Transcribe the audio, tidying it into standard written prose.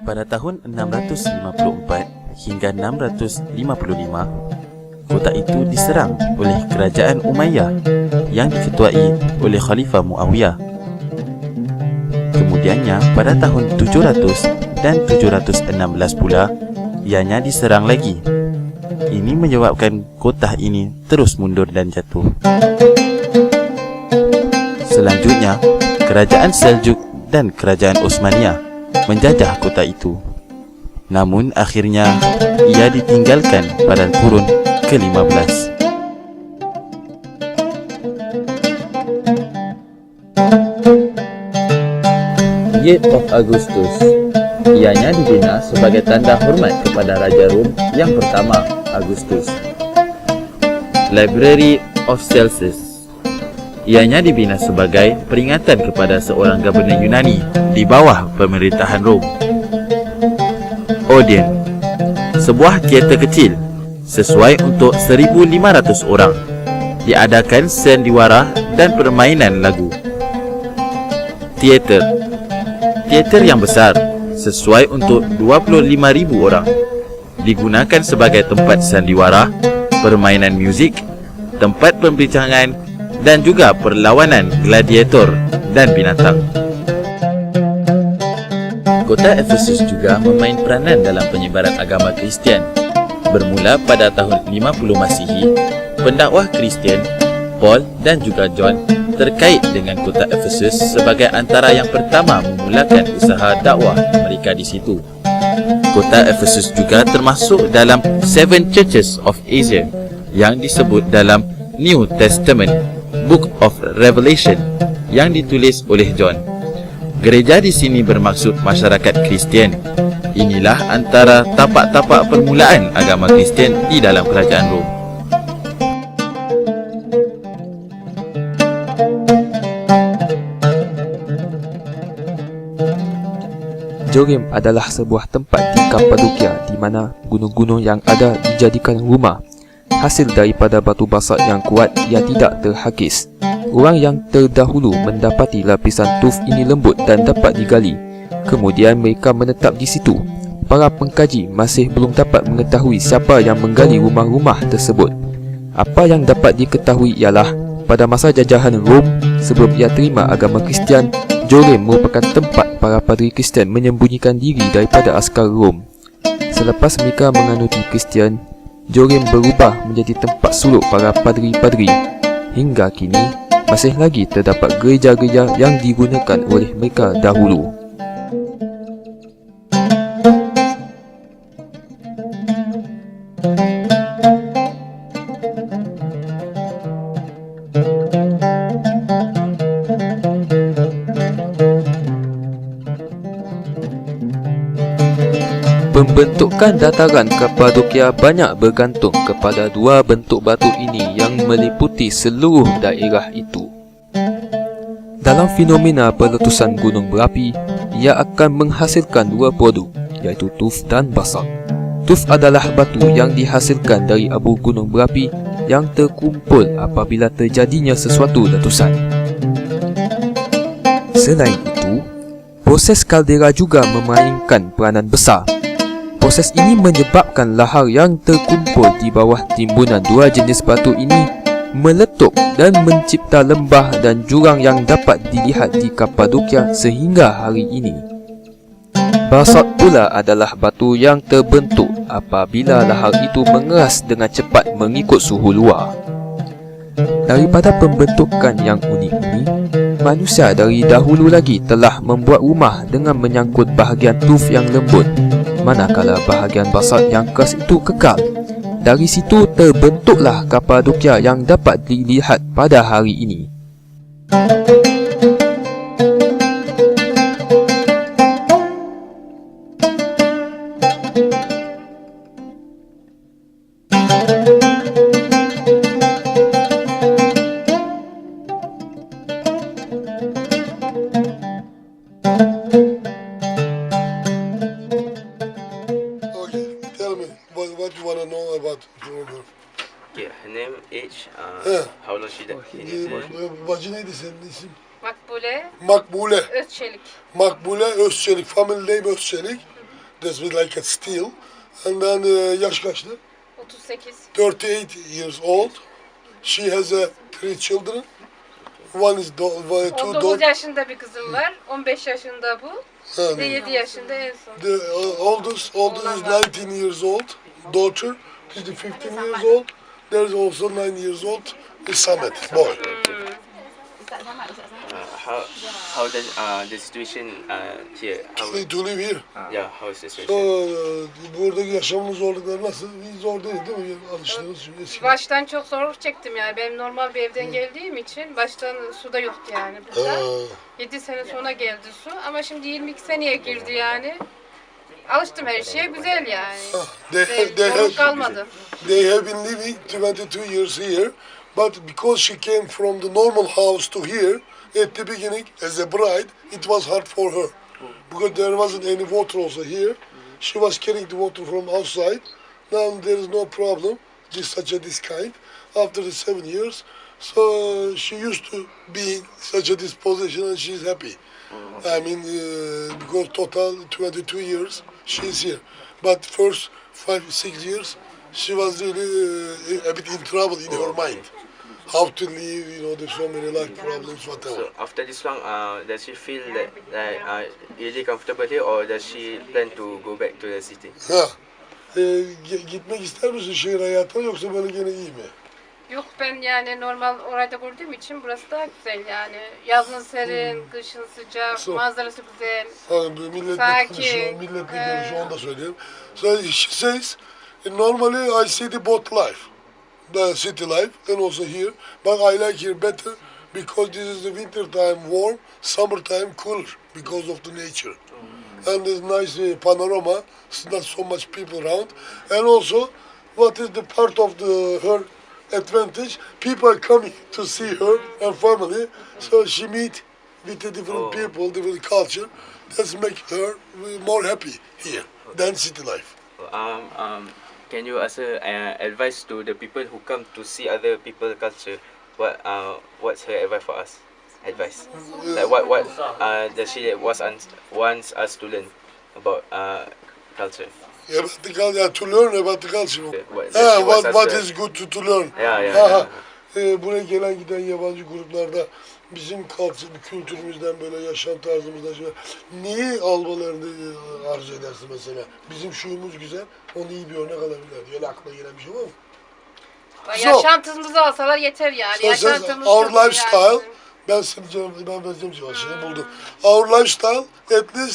Pada tahun 654 hingga 655, kota itu diserang oleh kerajaan Umayyah yang diketuai oleh Khalifah Muawiyah. Kemudiannya pada tahun 700 dan 716 pula, ianya diserang lagi. Ini menyebabkan kota ini terus mundur dan jatuh. Selanjutnya, kerajaan Seljuk dan kerajaan Osmaniyah menjajah kota itu. Namun akhirnya ia ditinggalkan pada kurun ke-15. Gate of Augustus. Ianya dibina sebagai tanda hormat kepada Raja Rom yang pertama, Augustus. Library of Celsus. Ianya dibina sebagai peringatan kepada seorang gubernur Yunani di bawah pemerintahan Rom. Odeon, sebuah teater kecil sesuai untuk 1,500 orang. Diadakan sandiwara dan permainan lagu. Teater yang besar sesuai untuk 25,000 orang. Digunakan sebagai tempat sandiwara, permainan muzik, tempat pembincangan dan juga perlawanan gladiator dan binatang. Kota Efesus juga memain peranan dalam penyebaran agama Kristian. Bermula pada tahun 50 Masihi, pendakwah Kristian Paul dan juga John terkait dengan kota Efesus sebagai antara yang pertama memulakan usaha dakwah mereka di situ. Kota Efesus juga termasuk dalam Seven Churches of Asia yang disebut dalam New Testament Book of Revelation yang ditulis oleh John. Gereja di sini bermaksud masyarakat Kristian. Inilah antara tapak-tapak permulaan agama Kristian di dalam kerajaan Rom. Jorim adalah sebuah tempat di Kapadokia di mana gunung-gunung yang ada dijadikan rumah. Hasil daripada batu basalt yang kuat yang tidak terhakis. Orang yang terdahulu mendapati lapisan tuf ini lembut dan dapat digali. Kemudian mereka menetap di situ. Para pengkaji masih belum dapat mengetahui siapa yang menggali rumah-rumah tersebut. Apa yang dapat diketahui ialah pada masa jajahan Rom, sebelum ia terima agama Kristian, Jorim merupakan tempat para padri Kristian menyembunyikan diri daripada askar Rom. Selepas mereka menganuti Kristian, Jorim berubah menjadi tempat suluk para padri-padri. Hingga kini, masih lagi terdapat gereja-gereja yang digunakan oleh mereka dahulu. Pembentukan dataran Kapadokia banyak bergantung kepada dua bentuk batu ini yang meliputi seluruh daerah itu. Dalam fenomena peletusan gunung berapi, ia akan menghasilkan dua produk, iaitu tuf dan basalt. Tuf adalah batu yang dihasilkan dari abu gunung berapi yang terkumpul apabila terjadinya sesuatu letusan. Selain itu, proses kaldera juga memainkan peranan besar. Proses ini menyebabkan lahar yang terkumpul di bawah timbunan dua jenis batu ini meletup dan mencipta lembah dan jurang yang dapat dilihat di Kapadokia sehingga hari ini. Basalt pula adalah batu yang terbentuk apabila lahar itu mengeras dengan cepat mengikut suhu luar. Daripada pembentukan yang unik ini, manusia dari dahulu lagi telah membuat rumah dengan menyangkut bahagian tuf yang lembut, manakala bahagian basalt yang keras itu kekal. Dari situ terbentuklah Kapadokia yang dapat dilihat pada hari ini. What you want to know about Robert? Okay, her name, age, how long she died. Bacı neydi senin isim? Makbule Makbule. Özçelik. Makbule Özçelik. Family name Özçelik. That's with like a steel. And then yaş kaçtı? 38. 38 years old. She has three children. One is two 19 daughters. yaşında bir kızım var. 15 yaşında bu. Bir de 7 yaşında en son. The oldest is 19 years old. Daughter is the 15 years old. There is also 9 years old. Is Samet boy. How does the situation here? How, To live here. yeah, how is the So, situation? buradaki yaşamın zorlukları nasıl? Zor değil değil mi? Alıştınız şimdi eski. Baştan çok zorluk çektim yani. Benim normal bir evden geldiğim için baştan su da yoktu yani burada. 7 sene sonra geldi su ama şimdi 22 seneye girdi yani. Alıştım her şeye, güzel yani. Zorluk kalmadı. They have been living 22 years here, but because she came from the normal house to here, at the beginning, as a bride, it was hard for her. Because there wasn't any water also here. She was carrying the water from outside. Now there is no problem, this kind. After the 7 years, so she used to be in such a disposition and she's happy. I mean, because total 22 years she's here. But first 5-6 years, she was really a bit in trouble in her mind. How to live, you know, there's so many life problems, whatever. So after this long, does she feel that really comfortable here, or does she plan to go back to the city? Ha. Gitmek ister misin şehir hayatına yoksa böyle gene iyi mi? Yok ben yani normal orada gördüğüm için burası daha güzel yani. Yazın serin, kışın sıcak, manzarası güzel. Hani bu milletle Sakin. konuşuyor, milletle görüşüyor, onu da söyleyeyim. So she says, normally I see the both life, the city life and also here, but I like here better because this is the winter time warm, summertime cooler because of the nature. And there's nice panorama, it's not so much people around. And also, what is the part of her advantage? People are coming to see her and family, so she meet with the different people, different culture. That's make her more happy here than city life. Can you also advise to the people who come to see other people culture? What's her advice for us? Advice. Like what does she wants us to learn about culture? About the culture, to learn about the culture. What is good to learn? Yeah. Buraya gelen giden yabancı gruplarda bizim kültürümüzden böyle yaşam tarzımızdan şey niye almalarını arzu edersin mesela? Bizim şuyumuz güzel, onu iyi bir örnek alabilirler. Öyle aklına gelen bir şey var mı? Yaşantımızı alsalar yeter yani. Yaşantımız Our çok iyi lifestyle, yani. ben vereceğim cevap, şimdi buldum. Our lifestyle, at least